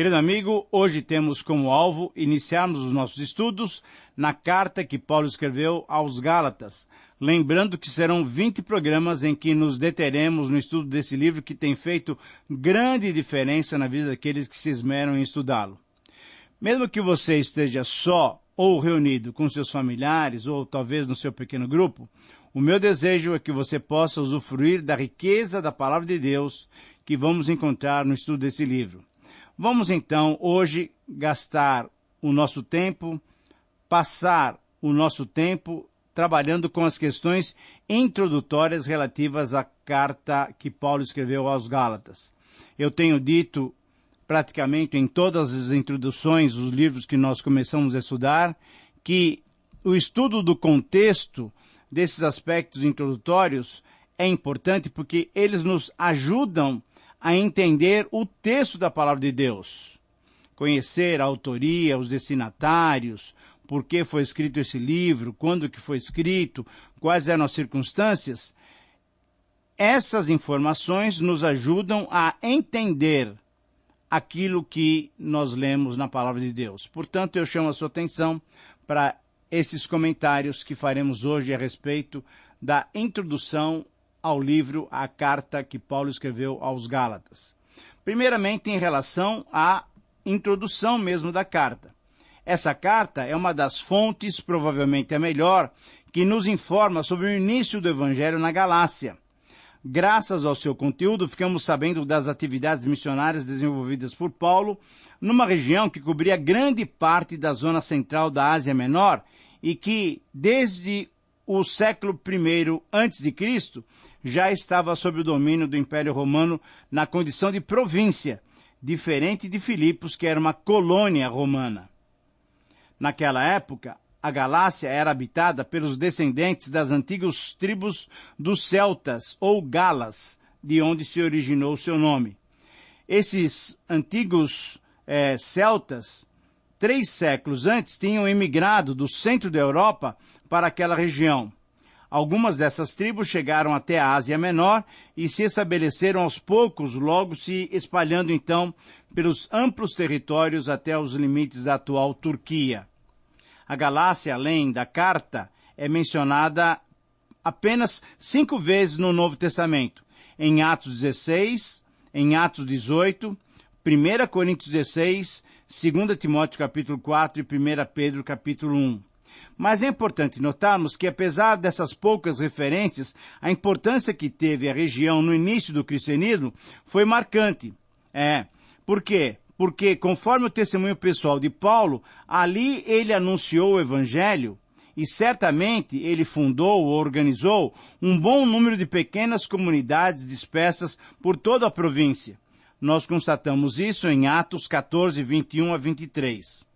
Querido amigo, hoje temos como alvo iniciarmos os nossos estudos na carta que Paulo escreveu aos Gálatas. Lembrando que serão 20 programas em que nos deteremos no estudo desse livro que tem feito grande diferença na vida daqueles que se esmeram em estudá-lo. Mesmo que você esteja só ou reunido com seus familiares ou talvez no seu pequeno grupo, o meu desejo é que você possa usufruir da riqueza da Palavra de Deus que vamos encontrar no estudo desse livro. Vamos então hoje gastar o nosso tempo, passar o nosso tempo trabalhando com as questões introdutórias relativas à carta que Paulo escreveu aos Gálatas. Eu tenho dito praticamente em todas as introduções dos livros que nós começamos a estudar que o estudo do contexto desses aspectos introdutórios é importante porque eles nos ajudam a entender o texto da Palavra de Deus, conhecer a autoria, os destinatários, por que foi escrito esse livro, quando que foi escrito, quais eram as circunstâncias. Essas informações nos ajudam a entender aquilo que nós lemos na Palavra de Deus. Portanto, eu chamo a sua atenção para esses comentários que faremos hoje a respeito da introdução ao livro, a carta que Paulo escreveu aos Gálatas. Primeiramente, em relação à introdução mesmo da carta. Essa carta é uma das fontes, provavelmente a melhor, que nos informa sobre o início do Evangelho na Galácia. Graças ao seu conteúdo, ficamos sabendo das atividades missionárias desenvolvidas por Paulo numa região que cobria grande parte da zona central da Ásia Menor e que, desde o século I a.C., já estava sob o domínio do Império Romano na condição de província, diferente de Filipos, que era uma colônia romana. Naquela época, a Galácia era habitada pelos descendentes das antigas tribos dos celtas, ou galas, de onde se originou o seu nome. Esses antigos celtas, 3 séculos antes, tinham emigrado do centro da Europa para aquela região. Algumas dessas tribos chegaram até a Ásia Menor e se estabeleceram aos poucos, logo se espalhando então pelos amplos territórios até os limites da atual Turquia. A Galácia, além da carta, é mencionada apenas 5 vezes no Novo Testamento, em Atos 16, em Atos 18, 1 Coríntios 16, 2 Timóteo capítulo 4 e 1 Pedro capítulo 1. Mas é importante notarmos que, apesar dessas poucas referências, a importância que teve a região no início do cristianismo foi marcante. Por quê? Porque, conforme o testemunho pessoal de Paulo, ali ele anunciou o Evangelho e certamente ele fundou ou organizou um bom número de pequenas comunidades dispersas por toda a província. Nós constatamos isso em Atos 14, 21 a 23.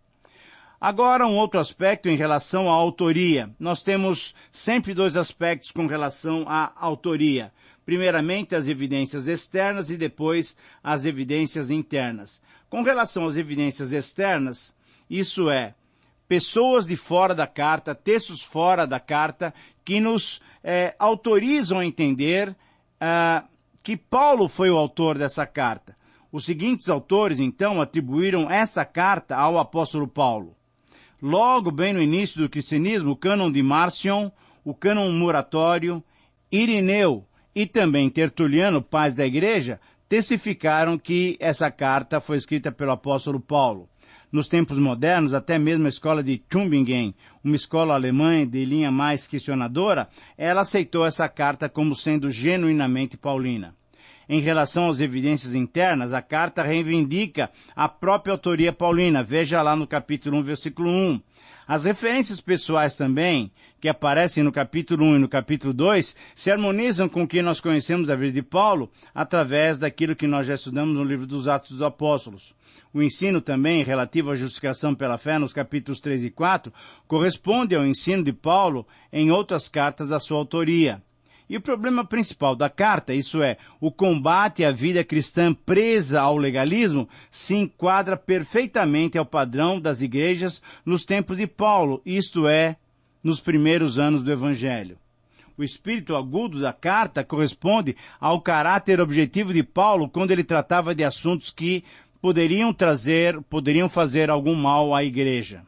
Agora, um outro aspecto em relação à autoria. Nós temos sempre 2 aspectos com relação à autoria. Primeiramente, as evidências externas e depois as evidências internas. Com relação às evidências externas, isso é, pessoas de fora da carta, textos fora da carta, que nos autorizam a entender que Paulo foi o autor dessa carta. Os seguintes autores, então, atribuíram essa carta ao apóstolo Paulo. Logo, bem no início do cristianismo, o cânon de Marcion, o cânon Muratório, Irineu e também Tertuliano, pais da igreja, testificaram que essa carta foi escrita pelo apóstolo Paulo. Nos tempos modernos, até mesmo a escola de Tübingen, uma escola alemã de linha mais questionadora, ela aceitou essa carta como sendo genuinamente paulina. Em relação às evidências internas, a carta reivindica a própria autoria paulina. Veja lá no capítulo 1, versículo 1. As referências pessoais também, que aparecem no capítulo 1 e no capítulo 2, se harmonizam com o que nós conhecemos da vida de Paulo através daquilo que nós já estudamos no livro dos Atos dos Apóstolos. O ensino também relativo à justificação pela fé nos capítulos 3 e 4 corresponde ao ensino de Paulo em outras cartas da sua autoria. E o problema principal da carta, isso é, o combate à vida cristã presa ao legalismo, se enquadra perfeitamente ao padrão das igrejas nos tempos de Paulo, isto é, nos primeiros anos do Evangelho. O espírito agudo da carta corresponde ao caráter objetivo de Paulo quando ele tratava de assuntos que poderiam fazer algum mal à igreja.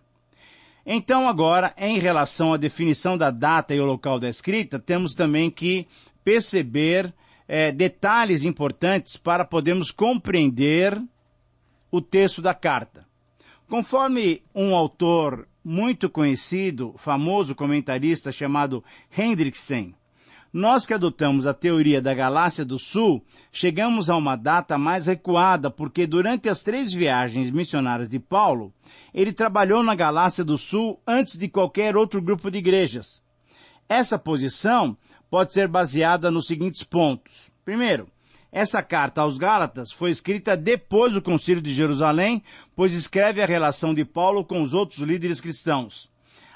Então agora, em relação à definição da data e o local da escrita, temos também que perceber detalhes importantes para podermos compreender o texto da carta. Conforme um autor muito conhecido, famoso comentarista chamado Hendrickson, nós que adotamos a teoria da Galácia do Sul, chegamos a uma data mais recuada, porque durante as 3 viagens missionárias de Paulo, ele trabalhou na Galácia do Sul antes de qualquer outro grupo de igrejas. Essa posição pode ser baseada nos seguintes pontos. Primeiro, essa carta aos Gálatas foi escrita depois do Concílio de Jerusalém, pois escreve a relação de Paulo com os outros líderes cristãos.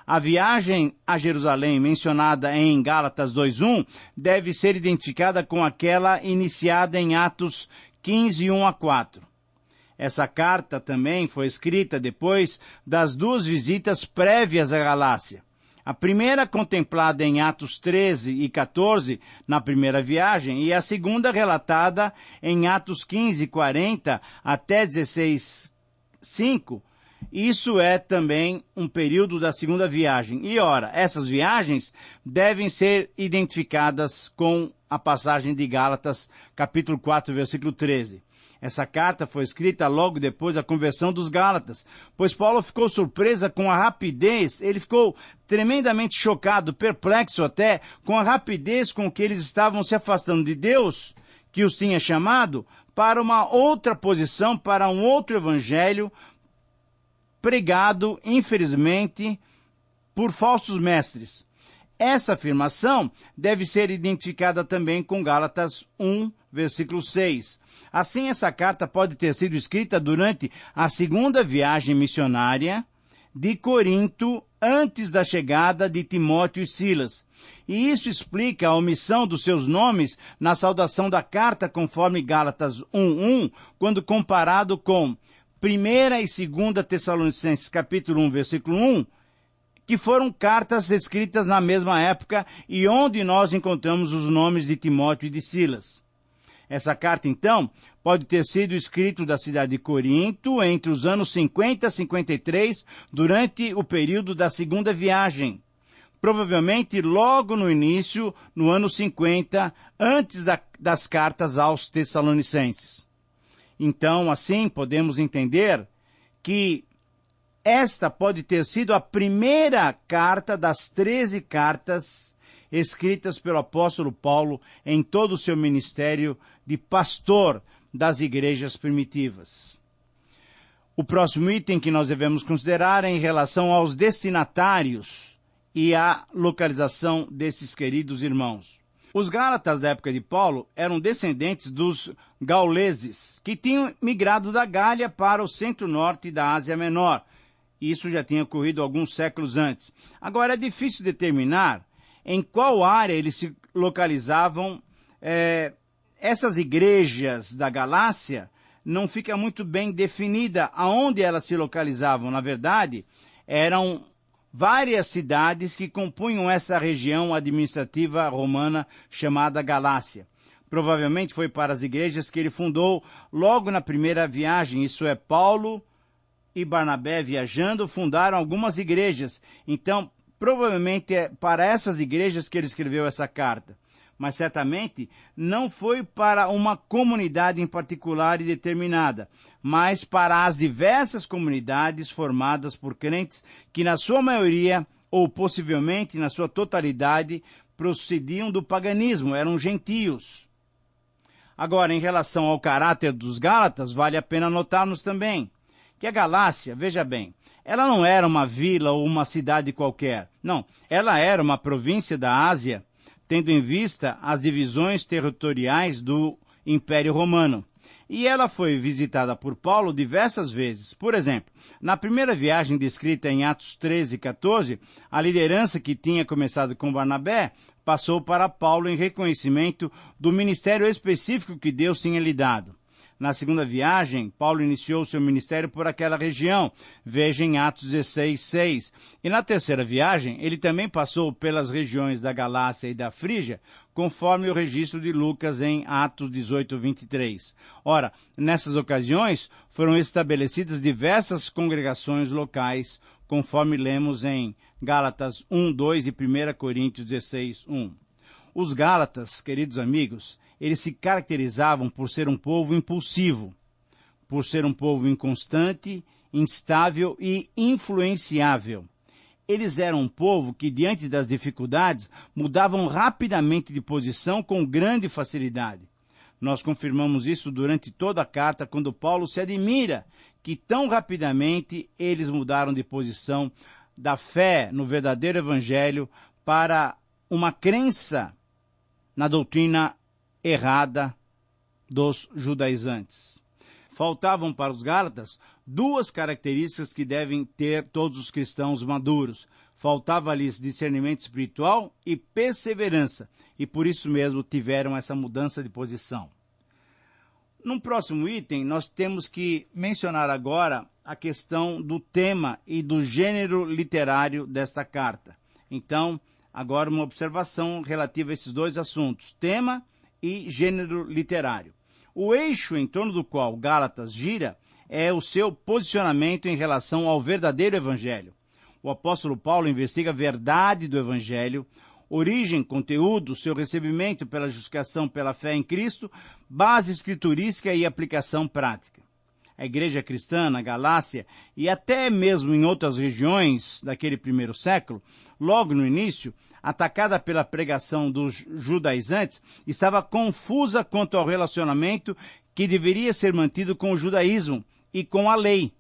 A viagem a Jerusalém, mencionada em Gálatas 2:1, deve ser identificada com aquela iniciada em Atos 15, 1-4. Essa carta também foi escrita depois das 2 visitas prévias à Galácia. A primeira contemplada em Atos 13 e 14, na primeira viagem, e a segunda relatada em Atos 15, 40 até 16, 5. Isso é também um período da segunda viagem. E ora, essas viagens devem ser identificadas com a passagem de Gálatas, capítulo 4, versículo 13. Essa carta foi escrita logo depois da conversão dos Gálatas, pois Paulo ficou surpresa com a rapidez, ele ficou tremendamente chocado, perplexo até, com a rapidez com que eles estavam se afastando de Deus, que os tinha chamado, para uma outra posição, para um outro evangelho, pregado, infelizmente, por falsos mestres. Essa afirmação deve ser identificada também com Gálatas 1, versículo 6. Assim, essa carta pode ter sido escrita durante a segunda viagem missionária de Corinto, antes da chegada de Timóteo e Silas. E isso explica a omissão dos seus nomes na saudação da carta, conforme Gálatas 1:1, quando comparado com 1ª e 2ª Tessalonicenses, capítulo 1, versículo 1, que foram cartas escritas na mesma época e onde nós encontramos os nomes de Timóteo e de Silas. Essa carta, então, pode ter sido escrita da cidade de Corinto entre os anos 50 e 53, durante o período da segunda viagem. Provavelmente logo no início, no ano 50, antes das cartas aos Tessalonicenses. Então, assim, podemos entender que esta pode ter sido a primeira carta das 13 cartas escritas pelo apóstolo Paulo em todo o seu ministério de pastor das igrejas primitivas. O próximo item que nós devemos considerar é em relação aos destinatários e à localização desses queridos irmãos. Os Gálatas da época de Paulo eram descendentes dos gauleses, que tinham migrado da Gália para o centro-norte da Ásia Menor. Isso já tinha ocorrido alguns séculos antes. Agora, é difícil determinar em qual área eles se localizavam. Essas igrejas da Galácia não fica muito bem definida aonde elas se localizavam. Na verdade, eram várias cidades que compunham essa região administrativa romana chamada Galácia. Provavelmente foi para as igrejas que ele fundou logo na primeira viagem, isso é, Paulo e Barnabé viajando fundaram algumas igrejas. Então, provavelmente é para essas igrejas que ele escreveu essa carta. Mas certamente não foi para uma comunidade em particular e determinada, mas para as diversas comunidades formadas por crentes que na sua maioria, ou possivelmente na sua totalidade, procediam do paganismo, eram gentios. Agora, em relação ao caráter dos Gálatas, vale a pena notarmos também que a Galácia, veja bem, ela não era uma vila ou uma cidade qualquer. Não, ela era uma província da Ásia, tendo em vista as divisões territoriais do Império Romano. E ela foi visitada por Paulo diversas vezes. Por exemplo, na primeira viagem descrita em Atos 13 e 14, a liderança que tinha começado com Barnabé passou para Paulo em reconhecimento do ministério específico que Deus tinha lhe dado. Na segunda viagem, Paulo iniciou seu ministério por aquela região, veja em Atos 16:6. E na terceira viagem, ele também passou pelas regiões da Galácia e da Frígia, conforme o registro de Lucas em Atos 18:23. Ora, nessas ocasiões, foram estabelecidas diversas congregações locais, conforme lemos em Gálatas 1:2 e 1 Coríntios 16:1. Os Gálatas, queridos amigos, eles se caracterizavam por ser um povo impulsivo, por ser um povo inconstante, instável e influenciável. Eles eram um povo que, diante das dificuldades, mudavam rapidamente de posição com grande facilidade. Nós confirmamos isso durante toda a carta, quando Paulo se admira que tão rapidamente eles mudaram de posição da fé no verdadeiro evangelho para uma crença na doutrina errada dos judaizantes. Faltavam para os Gálatas duas características que devem ter todos os cristãos maduros. Faltava-lhes discernimento espiritual e perseverança, e por isso mesmo tiveram essa mudança de posição. No próximo item, nós temos que mencionar agora a questão do tema e do gênero literário desta carta. Então, agora uma observação relativa a esses dois assuntos, tema e gênero literário. O eixo em torno do qual Gálatas gira é o seu posicionamento em relação ao verdadeiro evangelho. O apóstolo Paulo investiga a verdade do evangelho, origem, conteúdo, seu recebimento pela justificação pela fé em Cristo, base escriturística e aplicação prática. A igreja cristã na Galácia e até mesmo em outras regiões daquele primeiro século, logo no início, atacada pela pregação dos judaizantes, estava confusa quanto ao relacionamento que deveria ser mantido com o judaísmo e com a lei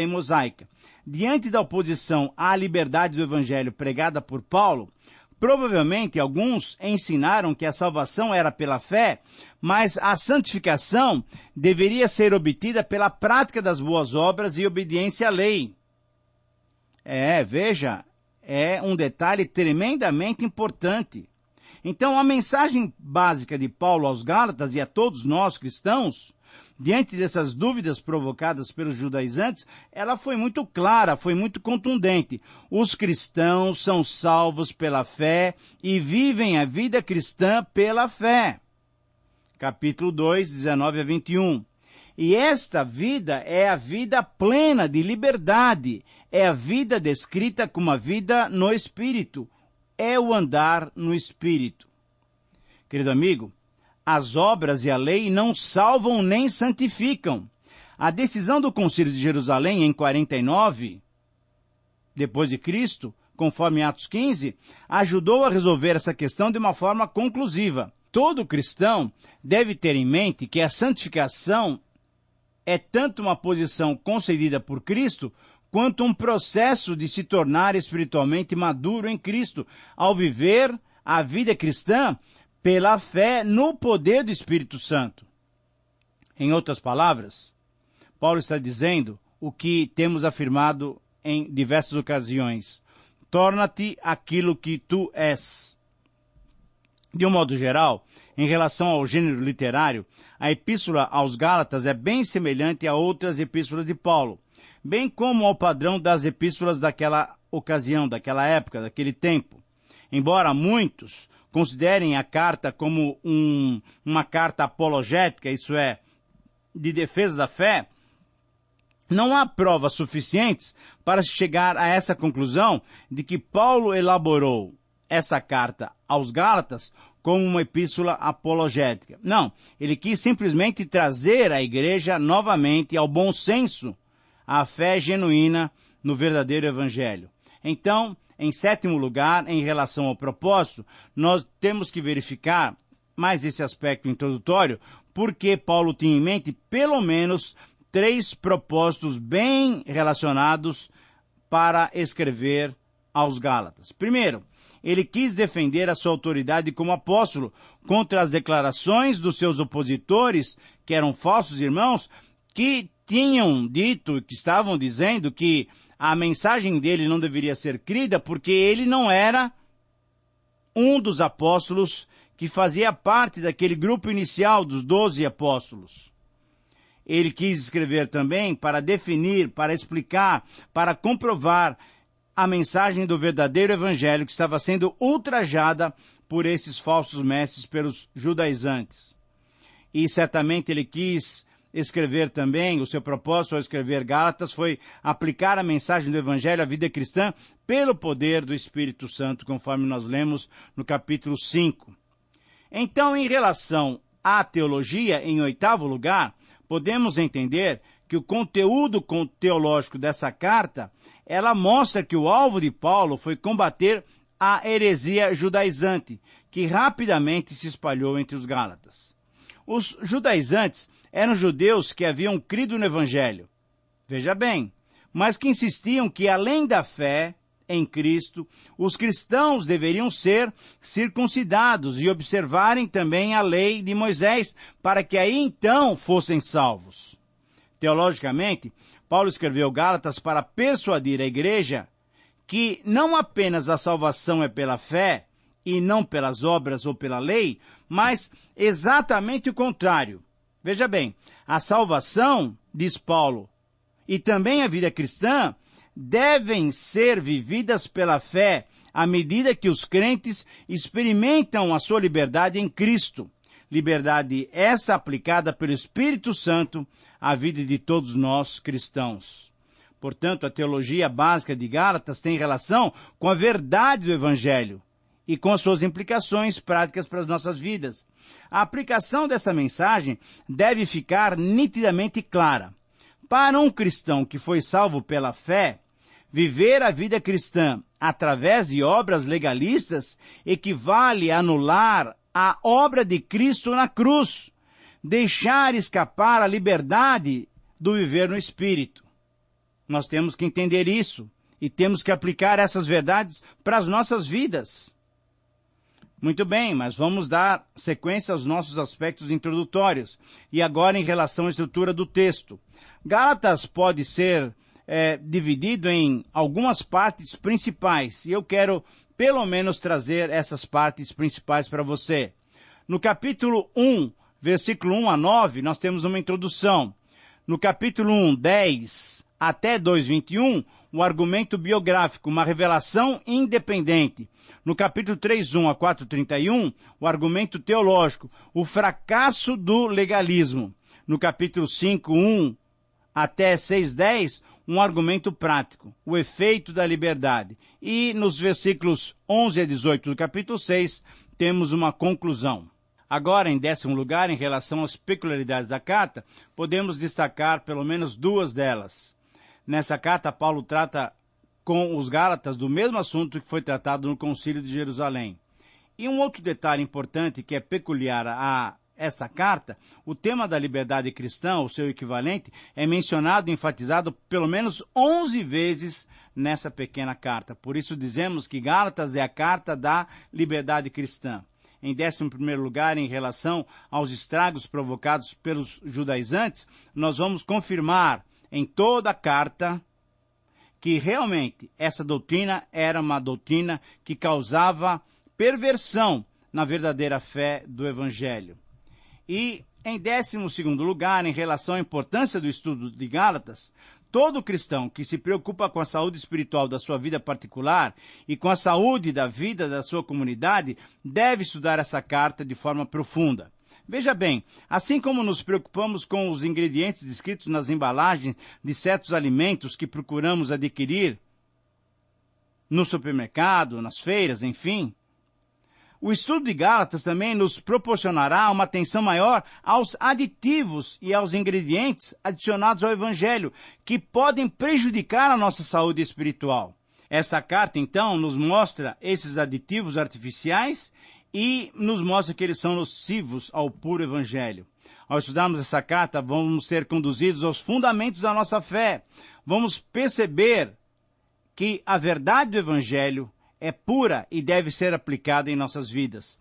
mosaica. Diante da oposição à liberdade do evangelho pregada por Paulo, provavelmente alguns ensinaram que a salvação era pela fé, mas a santificação deveria ser obtida pela prática das boas obras e obediência à lei. Veja, é um detalhe tremendamente importante. Então, a mensagem básica de Paulo aos Gálatas e a todos nós cristãos, diante dessas dúvidas provocadas pelos judaizantes, ela foi muito clara, foi muito contundente. Os cristãos são salvos pela fé e vivem a vida cristã pela fé. Capítulo 2, 19 a 21. E esta vida é a vida plena de liberdade, é a vida descrita como a vida no Espírito, é o andar no Espírito. Querido amigo, as obras e a lei não salvam nem santificam. A decisão do Concílio de Jerusalém em 49, depois de Cristo, conforme Atos 15, ajudou a resolver essa questão de uma forma conclusiva. Todo cristão deve ter em mente que a santificação é tanto uma posição concedida por Cristo, quanto um processo de se tornar espiritualmente maduro em Cristo, ao viver a vida cristã pela fé no poder do Espírito Santo. Em outras palavras, Paulo está dizendo o que temos afirmado em diversas ocasiões: torna-te aquilo que tu és. De um modo geral, em relação ao gênero literário, a epístola aos Gálatas é bem semelhante a outras epístolas de Paulo, bem como ao padrão das epístolas daquela ocasião, daquela época, daquele tempo. Embora muitos considerem a carta como uma carta apologética, isso é, de defesa da fé, não há provas suficientes para chegar a essa conclusão de que Paulo elaborou essa carta aos Gálatas como uma epístola apologética. Não, ele quis simplesmente trazer a igreja novamente ao bom senso, à fé genuína no verdadeiro evangelho. Então, em sétimo lugar, em relação ao propósito, nós temos que verificar mais esse aspecto introdutório, porque Paulo tinha em mente pelo menos 3 propósitos bem relacionados para escrever aos Gálatas. Primeiro, ele quis defender a sua autoridade como apóstolo contra as declarações dos seus opositores, que eram falsos irmãos, que tinham dito, que estavam dizendo que a mensagem dele não deveria ser crida porque ele não era um dos apóstolos que fazia parte daquele grupo inicial dos 12 apóstolos. Ele quis escrever também para definir, para explicar, para comprovar a mensagem do verdadeiro evangelho que estava sendo ultrajada por esses falsos mestres, pelos judaizantes. E certamente ele quis escrever também, o seu propósito ao escrever Gálatas foi aplicar a mensagem do evangelho à vida cristã pelo poder do Espírito Santo, conforme nós lemos no capítulo 5. Então, em relação à teologia, em 8º lugar, podemos entender que o conteúdo teológico dessa carta, ela mostra que o alvo de Paulo foi combater a heresia judaizante, que rapidamente se espalhou entre os Gálatas. Os judaizantes eram judeus que haviam crido no Evangelho, veja bem, mas que insistiam que além da fé em Cristo, os cristãos deveriam ser circuncidados e observarem também a lei de Moisés, para que aí então fossem salvos. Teologicamente, Paulo escreveu Gálatas para persuadir a igreja que não apenas a salvação é pela fé, e não pelas obras ou pela lei, mas exatamente o contrário. Veja bem, a salvação, diz Paulo, e também a vida cristã, devem ser vividas pela fé, à medida que os crentes experimentam a sua liberdade em Cristo. Liberdade essa aplicada pelo Espírito Santo à vida de todos nós cristãos. Portanto, a teologia básica de Gálatas tem relação com a verdade do Evangelho e com as suas implicações práticas para as nossas vidas. A aplicação dessa mensagem deve ficar nitidamente clara. Para um cristão que foi salvo pela fé, viver a vida cristã através de obras legalistas equivale a anular a obra de Cristo na cruz, deixar escapar a liberdade do viver no Espírito. Nós temos que entender isso e temos que aplicar essas verdades para as nossas vidas. Muito bem, mas vamos dar sequência aos nossos aspectos introdutórios. E agora em relação à estrutura do texto. Gálatas pode ser dividido em algumas partes principais, e eu quero pelo menos trazer essas partes principais para você. No capítulo 1, versículo 1 a 9, nós temos uma introdução. No capítulo 1, 10 até 2:21, o argumento biográfico, uma revelação independente. No capítulo 3, 1 a 4:31, o argumento teológico, o fracasso do legalismo. No capítulo 5, 1 até 6:10, um argumento prático, o efeito da liberdade. E nos versículos 11 a 18 do capítulo 6, temos uma conclusão. Agora, em 10º lugar, em relação às peculiaridades da carta, podemos destacar pelo menos duas delas. Nessa carta, Paulo trata com os Gálatas do mesmo assunto que foi tratado no Concílio de Jerusalém. E um outro detalhe importante que é peculiar a esta carta, o tema da liberdade cristã, o seu equivalente, é mencionado e enfatizado pelo menos 11 vezes nessa pequena carta. Por isso dizemos que Gálatas é a carta da liberdade cristã. Em 11º lugar, em relação aos estragos provocados pelos judaizantes, nós vamos confirmar em toda a carta que realmente essa doutrina era uma doutrina que causava perversão na verdadeira fé do Evangelho. E em 12º lugar, em relação à importância do estudo de Gálatas, todo cristão que se preocupa com a saúde espiritual da sua vida particular e com a saúde da vida da sua comunidade deve estudar essa carta de forma profunda. Veja bem, assim como nos preocupamos com os ingredientes descritos nas embalagens de certos alimentos que procuramos adquirir no supermercado, nas feiras, enfim, o estudo de Gálatas também nos proporcionará uma atenção maior aos aditivos e aos ingredientes adicionados ao Evangelho, que podem prejudicar a nossa saúde espiritual. Essa carta, então, nos mostra esses aditivos artificiais e nos mostra que eles são nocivos ao puro Evangelho. Ao estudarmos essa carta, vamos ser conduzidos aos fundamentos da nossa fé. Vamos perceber que a verdade do Evangelho é pura e deve ser aplicada em nossas vidas.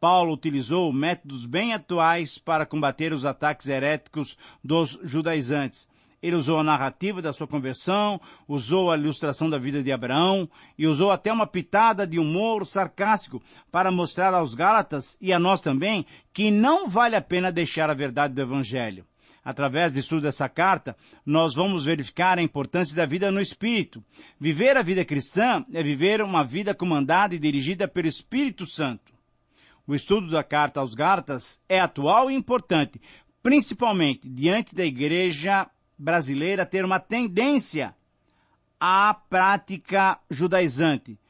Paulo utilizou métodos bem atuais para combater os ataques heréticos dos judaizantes. Ele usou a narrativa da sua conversão, usou a ilustração da vida de Abraão e usou até uma pitada de humor sarcástico para mostrar aos Gálatas e a nós também que não vale a pena deixar a verdade do Evangelho. Através do estudo dessa carta, nós vamos verificar a importância da vida no Espírito. Viver a vida cristã é viver uma vida comandada e dirigida pelo Espírito Santo. O estudo da carta aos Gálatas é atual e importante, principalmente diante da igreja brasileira ter uma tendência à prática judaizante,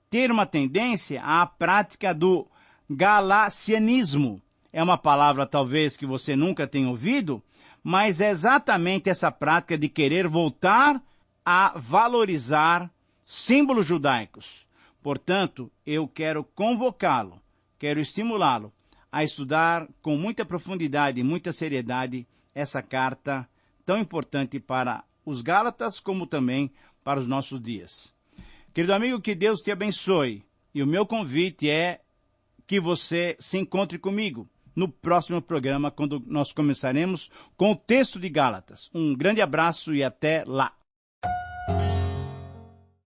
ter uma tendência à prática do galacianismo. É uma palavra talvez que você nunca tenha ouvido, mas é exatamente essa prática de querer voltar a valorizar símbolos judaicos. Portanto, eu quero convocá-lo, quero estimulá-lo a estudar com muita profundidade e muita seriedade essa carta tão importante para os Gálatas como também para os nossos dias. Querido amigo, que Deus te abençoe. E o meu convite é que você se encontre comigo no próximo programa, quando nós começaremos com o texto de Gálatas. Um grande abraço e até lá.